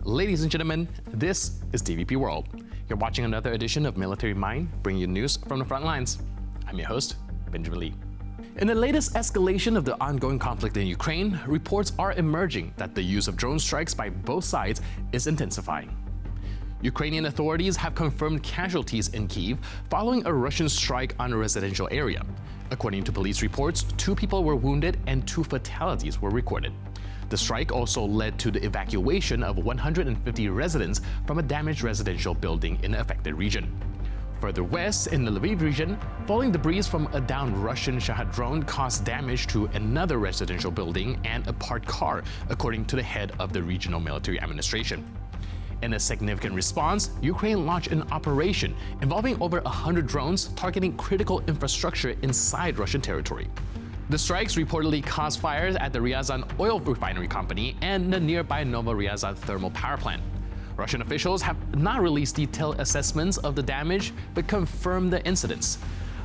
Ladies and gentlemen, this is DVP World. You're watching another edition of Military Mind, bringing you news from the front lines. I'm your host, Benjamin Lee. In the latest escalation of the ongoing conflict in Ukraine, reports are emerging that the use of drone strikes by both sides is intensifying. Ukrainian authorities have confirmed casualties in Kyiv following a Russian strike on a residential area. According to police reports, 2 people were wounded and 2 fatalities were recorded. The strike also led to the evacuation of 150 residents from a damaged residential building in the affected region. Further west, in the Lviv region, falling debris from a downed Russian Shahed drone caused damage to another residential building and a parked car, according to the head of the regional military administration. In a significant response, Ukraine launched an operation involving over 100 drones targeting critical infrastructure inside Russian territory. The strikes reportedly caused fires at the Ryazan oil refinery company and the nearby Novoryazan thermal power plant. Russian officials have not released detailed assessments of the damage, but confirmed the incidents.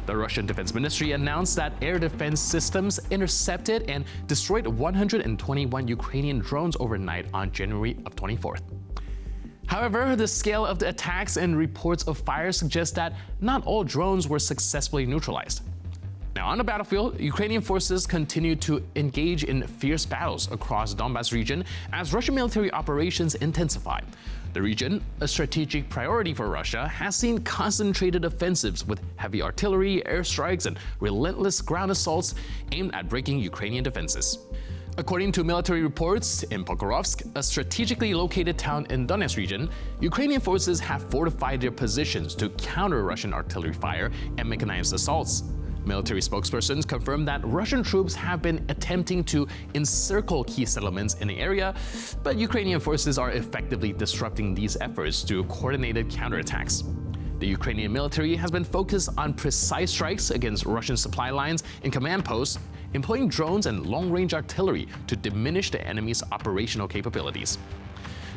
The Russian Defense Ministry announced that air defense systems intercepted and destroyed 121 Ukrainian drones overnight on January 24th. However, the scale of the attacks and reports of fire suggest that not all drones were successfully neutralized. Now, on the battlefield, Ukrainian forces continue to engage in fierce battles across the Donbas region as Russian military operations intensify. The region, a strategic priority for Russia, has seen concentrated offensives with heavy artillery, airstrikes, and relentless ground assaults aimed at breaking Ukrainian defenses. According to military reports, in Pokrovsk, a strategically located town in Donetsk region, Ukrainian forces have fortified their positions to counter Russian artillery fire and mechanized assaults. Military spokespersons confirmed that Russian troops have been attempting to encircle key settlements in the area, but Ukrainian forces are effectively disrupting these efforts through coordinated counterattacks. The Ukrainian military has been focused on precise strikes against Russian supply lines and command posts, employing drones and long-range artillery to diminish the enemy's operational capabilities.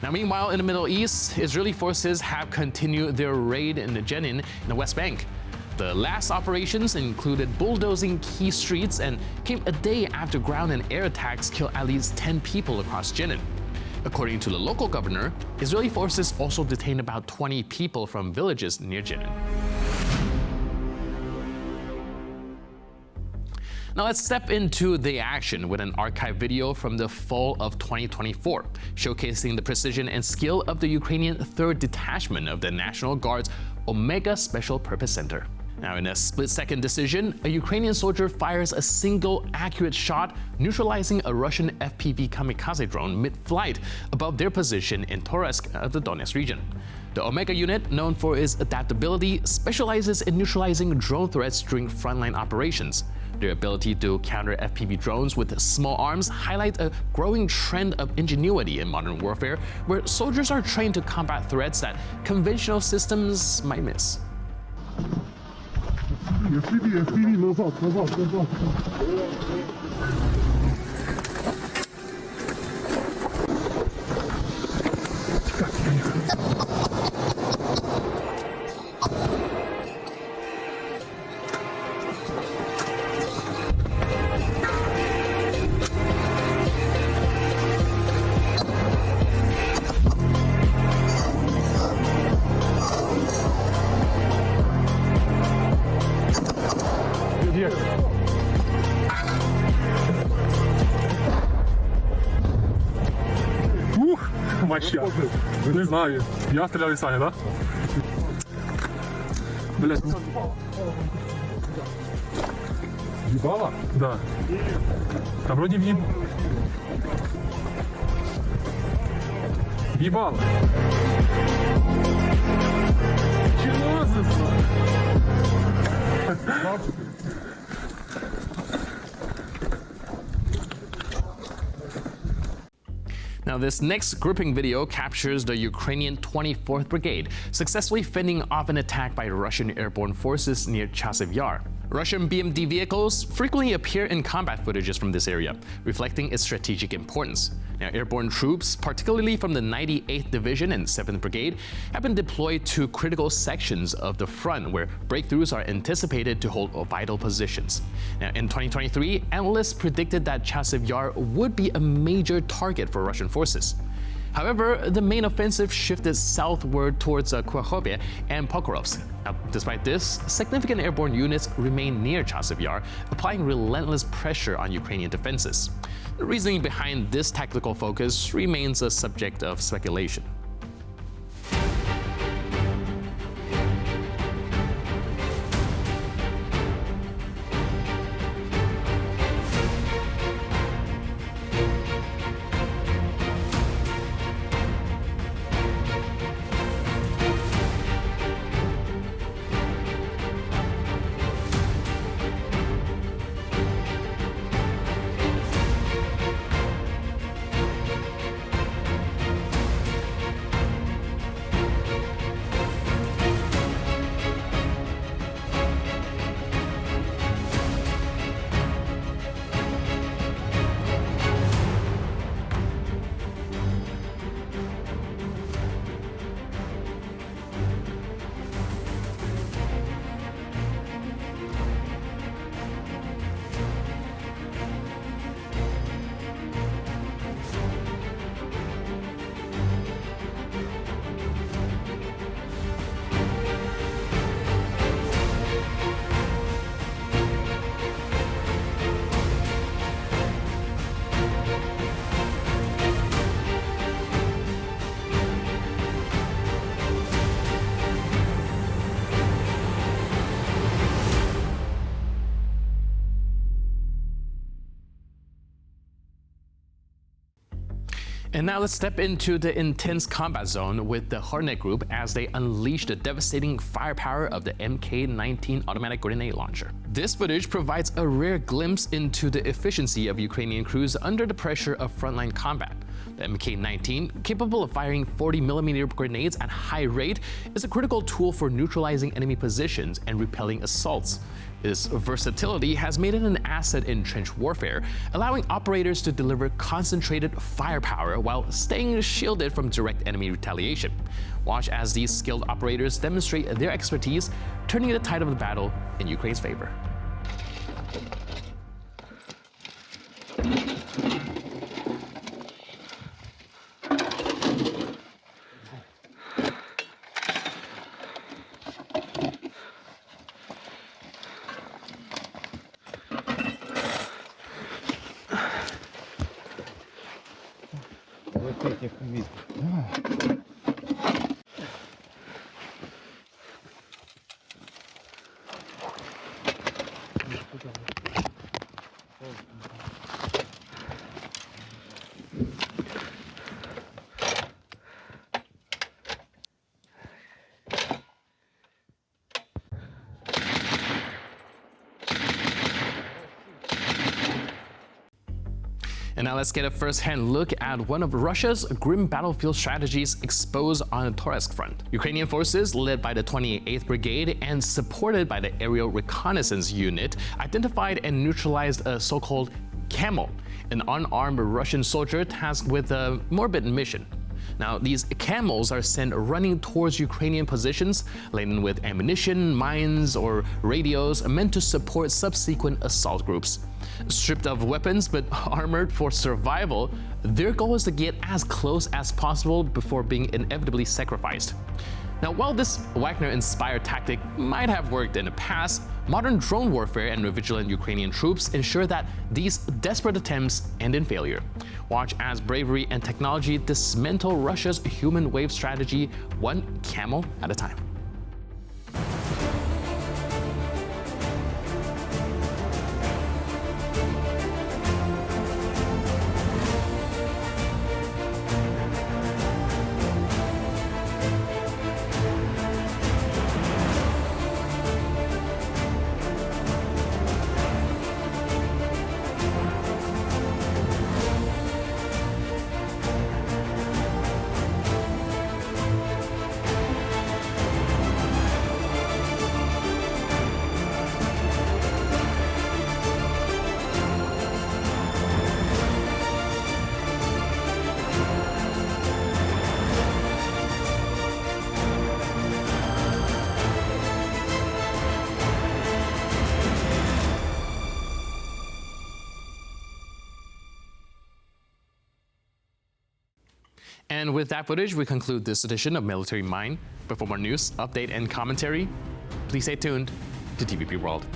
Now, meanwhile, in the Middle East, Israeli forces have continued their raid in Jenin in the West Bank. The last operations included bulldozing key streets and came a day after ground and air attacks killed at least 10 people across Jenin. According to the local governor, Israeli forces also detained about 20 people from villages near Jenin. Now let's step into the action with an archive video from the fall of 2024, showcasing the precision and skill of the Ukrainian 3rd Detachment of the National Guard's Omega Special Purpose Center. Now, in a split-second decision, a Ukrainian soldier fires a single accurate shot, neutralizing a Russian FPV kamikaze drone mid-flight above their position in Toretsk of the Donetsk region. The Omega unit, known for its adaptability, specializes in neutralizing drone threats during frontline operations. Their ability to counter FPV drones with small arms highlight a growing trend of ingenuity in modern warfare, where soldiers are trained to combat threats that conventional systems might miss. Моща. Не знаю. Я стрелял из Саня, да? Блять. Ебало? Да. Там вроде не... Ебало. Чего за... Now, this next gripping video captures the Ukrainian 24th Brigade successfully fending off an attack by Russian airborne forces near Chasiv Yar. Russian BMD vehicles frequently appear in combat footages from this area, reflecting its strategic importance. Now, airborne troops, particularly from the 98th Division and 7th Brigade, have been deployed to critical sections of the front where breakthroughs are anticipated to hold vital positions. Now, in 2023, analysts predicted that Chasiv Yar would be a major target for Russian forces. However, the main offensive shifted southward towards Kharkiv and Pokrovsk. Now, despite this, significant airborne units remain near Chasiv Yar, applying relentless pressure on Ukrainian defenses. The reasoning behind this tactical focus remains a subject of speculation. And now let's step into the intense combat zone with the Hornet Group as they unleash the devastating firepower of the Mk-19 automatic grenade launcher. This footage provides a rare glimpse into the efficiency of Ukrainian crews under the pressure of frontline combat. The Mk-19, capable of firing 40mm grenades at high rate, is a critical tool for neutralizing enemy positions and repelling assaults. This versatility has made it an asset in trench warfare, allowing operators to deliver concentrated firepower while staying shielded from direct enemy retaliation. Watch as these skilled operators demonstrate their expertise, turning the tide of the battle in Ukraine's favor. And now let's get a first-hand look at one of Russia's grim battlefield strategies exposed on the Torsk front. Ukrainian forces, led by the 28th Brigade and supported by the Aerial Reconnaissance Unit, identified and neutralized a so-called camel, an unarmed Russian soldier tasked with a morbid mission. Now, these camels are sent running towards Ukrainian positions, laden with ammunition, mines, or radios meant to support subsequent assault groups. Stripped of weapons but armored for survival, their goal is to get as close as possible before being inevitably sacrificed. Now, while this Wagner-inspired tactic might have worked in the past, modern drone warfare and vigilant Ukrainian troops ensure that these desperate attempts end in failure. Watch as bravery and technology dismantle Russia's human wave strategy, one camel at a time. And with that footage, we conclude this edition of Military Mind. But for more news, update, and commentary, please stay tuned to TVP World.